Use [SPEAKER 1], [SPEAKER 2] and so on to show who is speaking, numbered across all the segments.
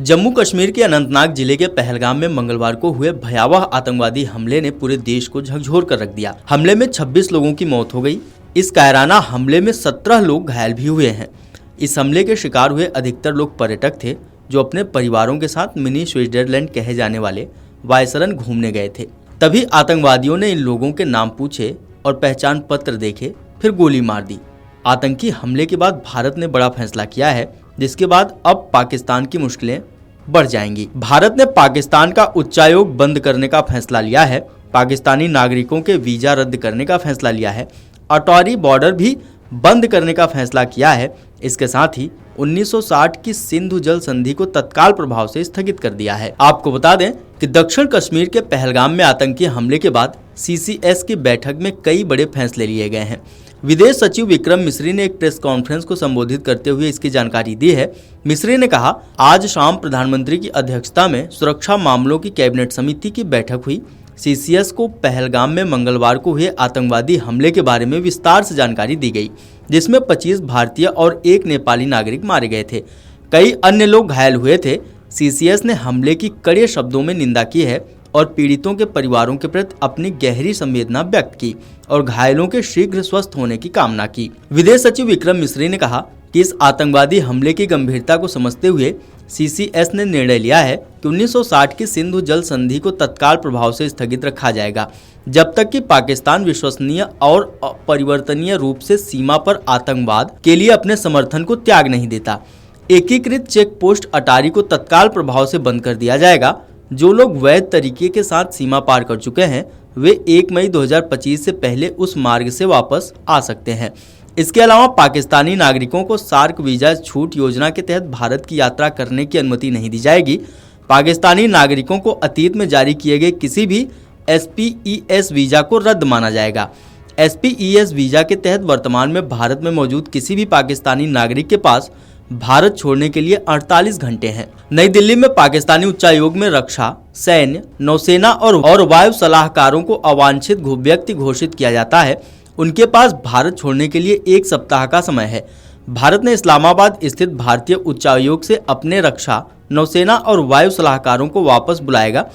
[SPEAKER 1] जम्मू कश्मीर के अनंतनाग जिले के पहलगाम में मंगलवार को हुए भयावह आतंकवादी हमले ने पूरे देश को झकझोर कर रख दिया। हमले में 26 लोगों की मौत हो गई। इस कायराना हमले में 17 लोग घायल भी हुए हैं। इस हमले के शिकार हुए अधिकतर लोग पर्यटक थे जो अपने परिवारों के साथ मिनी स्विट्जरलैंड कहे जाने वाले वायसरन घूमने गए थे। तभी आतंकवादियों ने इन लोगों के नाम पूछे और पहचान पत्र देखे, फिर गोली मार दी। आतंकी हमले के बाद भारत ने बड़ा फैसला किया है, जिसके बाद अब पाकिस्तान की मुश्किलें बढ़ जाएंगी। भारत ने पाकिस्तान का उच्चायोग बंद करने का फैसला लिया है, पाकिस्तानी नागरिकों के वीजा रद्द करने का फैसला लिया है, अटौरी बॉर्डर भी बंद करने का फैसला किया है। इसके साथ ही 1960 की सिंधु जल संधि को तत्काल प्रभाव से स्थगित कर दिया है। आपको बता दें कि दक्षिण कश्मीर के पहलगाम में आतंकी हमले के बाद CCS की बैठक में कई बड़े फैसले लिए गए हैं। विदेश सचिव विक्रम मिस्री ने एक प्रेस कॉन्फ्रेंस को संबोधित करते हुए इसकी जानकारी दी है। मिस्री ने कहा, आज शाम प्रधानमंत्री की अध्यक्षता में सुरक्षा मामलों की कैबिनेट समिति की बैठक हुई। CCS को पहलगाम में मंगलवार को हुए आतंकवादी हमले के बारे में विस्तार से जानकारी दी गई, जिसमें 25 भारतीय और 1 नेपाली नागरिक मारे गए थे। कई अन्य लोग घायल हुए थे। CCS ने हमले की कड़े शब्दों में निंदा की है और पीड़ितों के परिवारों के प्रति अपनी गहरी संवेदना व्यक्त की और घायलों के शीघ्र स्वस्थ होने की कामना की। विदेश सचिव विक्रम मिस्री ने कहा कि इस आतंकवादी हमले की गंभीरता को समझते हुए CCS ने निर्णय लिया है कि 1960 की सिंधु जल संधि को तत्काल प्रभाव से स्थगित रखा जाएगा, जब तक कि पाकिस्तान विश्वसनीय और अपरिवर्तनीय रूप से सीमा पर आतंकवाद के लिए अपने समर्थन को त्याग नहीं देता। एकीकृत चेक पोस्ट अटारी को तत्काल प्रभाव से बंद कर दिया जाएगा। जो लोग वैध तरीके के साथ सीमा पार कर चुके हैं वे 1 मई 2025 से पहले उस मार्ग से वापस आ सकते हैं। इसके अलावा पाकिस्तानी नागरिकों को सार्क वीजा छूट योजना के तहत भारत की यात्रा करने की अनुमति नहीं दी जाएगी। पाकिस्तानी नागरिकों को अतीत में जारी किए गए किसी भी SPES वीजा को रद्द माना जाएगा। SPES वीजा के तहत वर्तमान में भारत में मौजूद किसी भी पाकिस्तानी नागरिक के पास भारत छोड़ने के लिए 48 घंटे हैं। नई दिल्ली में पाकिस्तानी उच्चायोग में रक्षा, सैन्य, नौसेना और वायु सलाहकारों को अवांछित व्यक्ति घोषित किया जाता है। उनके पास भारत छोड़ने के लिए 1 सप्ताह का समय है। भारत ने इस्लामाबाद स्थित भारतीय उच्चायोग से अपने रक्षा, नौसेना और वायु सलाहकारों को वापस बुलाएगा।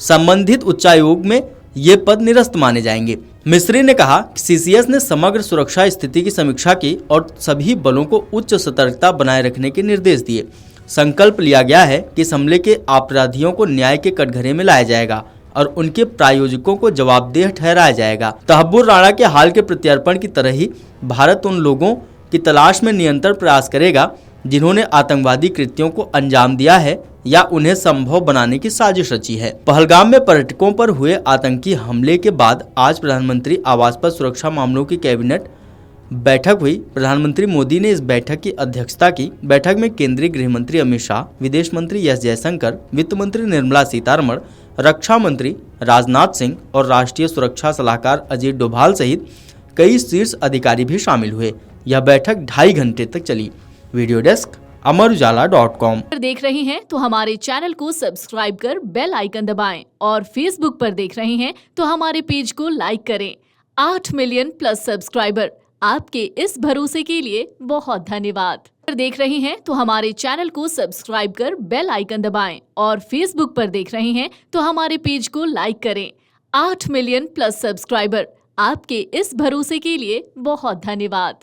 [SPEAKER 1] संबंधित उच्चायोग में ये पद निरस्त माने जाएंगे। मिस्री ने कहा कि CCS ने समग्र सुरक्षा स्थिति की समीक्षा की और सभी बलों को उच्च सतर्कता बनाए रखने के निर्देश दिए। संकल्प लिया गया है कि इस हमले के अपराधियों को न्याय के कटघरे में लाया जाएगा और उनके प्रायोजकों को जवाबदेह ठहराया जाएगा। तहब्बुर राणा के हाल के प्रत्यर्पण की तरह ही भारत उन लोगों की तलाश में निरंतर प्रयास करेगा जिन्होंने आतंकवादी कृत्यों को अंजाम दिया है या उन्हें संभव बनाने की साजिश रची है। पहलगाम में पर्यटकों पर हुए आतंकी हमले के बाद आज प्रधानमंत्री आवास पर सुरक्षा मामलों की कैबिनेट बैठक हुई। प्रधानमंत्री मोदी ने इस बैठक की अध्यक्षता की। बैठक में केंद्रीय गृह मंत्री अमित शाह, विदेश मंत्री एस जयशंकर, वित्त मंत्री निर्मला सीतारमण, रक्षा मंत्री राजनाथ सिंह और राष्ट्रीय सुरक्षा सलाहकार अजीत डोभाल सहित कई शीर्ष अधिकारी भी शामिल हुए। यह बैठक 2.5 घंटे तक चली। Video desk amarujala.com।
[SPEAKER 2] देख रहे हैं तो हमारे चैनल को सब्सक्राइब कर बेल आइकन दबाएं और फेसबुक पर देख रहे हैं तो हमारे पेज को लाइक करें। 8 मिलियन प्लस सब्सक्राइबर, आपके इस भरोसे के लिए बहुत धन्यवाद। देख रहे हैं तो हमारे चैनल को सब्सक्राइब कर बेल आइकन दबाएं और फेसबुक पर देख रहे हैं तो हमारे पेज को लाइक करें। 8 मिलियन प्लस सब्सक्राइबर, आपके इस भरोसे के लिए बहुत धन्यवाद।